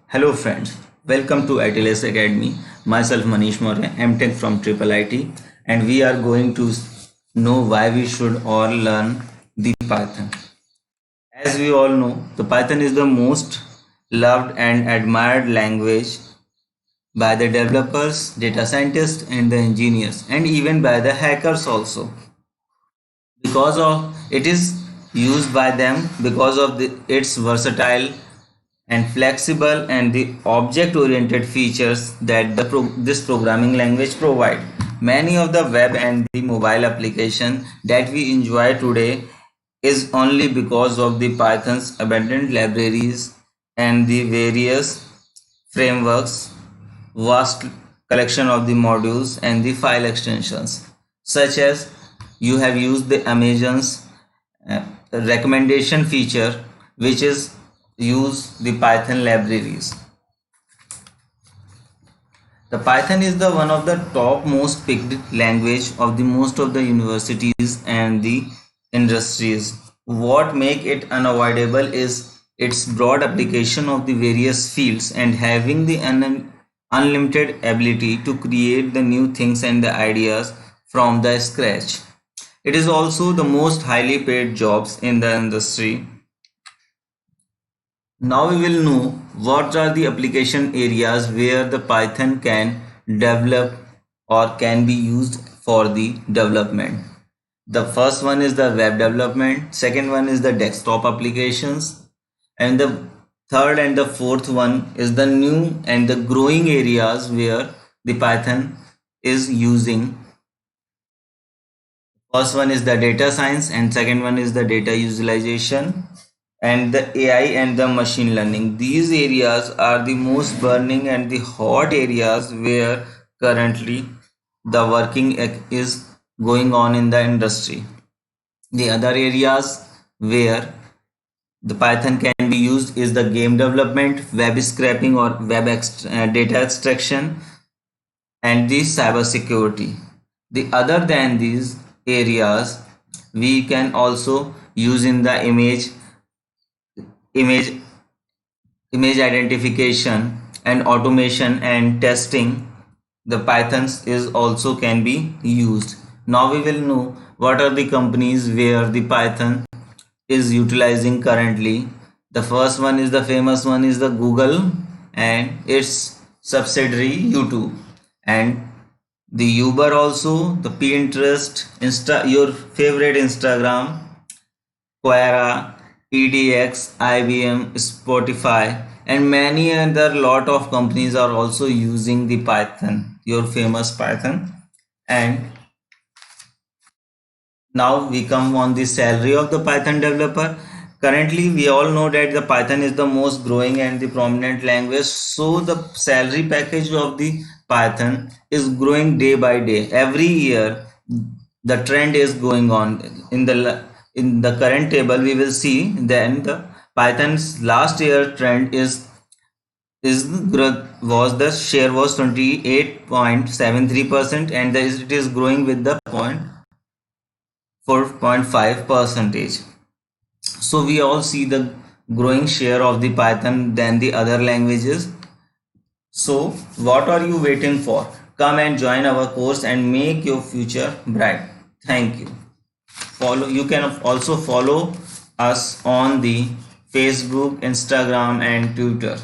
Hello friends, welcome to ITLS Academy. Myself Manish Maurya, MTech from Triple IT, and we are going to know why we should all learn the Python. As we all know, the Python is the most loved and admired language by the developers, data scientists, and the engineers, and even by the hackers also. Because of it is used by them because of its versatile and flexible and the object oriented features that this programming language provide. Many of the web and the mobile application that we enjoy today is only because of the Python's abundant libraries and the various frameworks, vast collection of the modules and the file extensions, such as you have used the Amazon's recommendation feature, which is use the Python libraries. The Python is the one of the top most picked language of the most of the universities and the industries. What make it unavoidable is its broad application of the various fields and having the unlimited ability to create the new things and the ideas from the scratch. It is also the most highly paid jobs in the industry. Now we will know what are the application areas where the Python can develop or can be used for the development. The first one is the web development, second one is the desktop applications, and the third and the fourth one is the new and the growing areas where the Python is using. First one is the data science and second one is the data visualization and the AI and the machine learning. These areas are the most burning and the hot areas where currently the working is going on in the industry. The other areas where the Python can be used is the game development, web scraping or data extraction, and the cyber security. The other than these areas, we can also use in the image image identification and automation and testing. The Pythons is also can be used. Now we will know what are the companies where the Python is utilizing currently. The first one is the famous one is the Google and its subsidiary YouTube, and the Uber also, the Pinterest, your favorite Instagram, Quora, EDX, IBM, Spotify, and many other lot of companies are also using the Python, your famous Python. And now we come on the salary of the Python developer. Currently, we all know that the Python is the most growing and the prominent language. So the salary package of the Python is growing day by day. Every year, the trend is going on. In the current table, we will see then the Python's last year trend is growth was the share was 28.73% and it is growing with the 4.5%. So we all see the growing share of the Python than the other languages. So what are you waiting for? Come and join our course and make your future bright. Thank you. You can also follow us on the Facebook, Instagram and Twitter.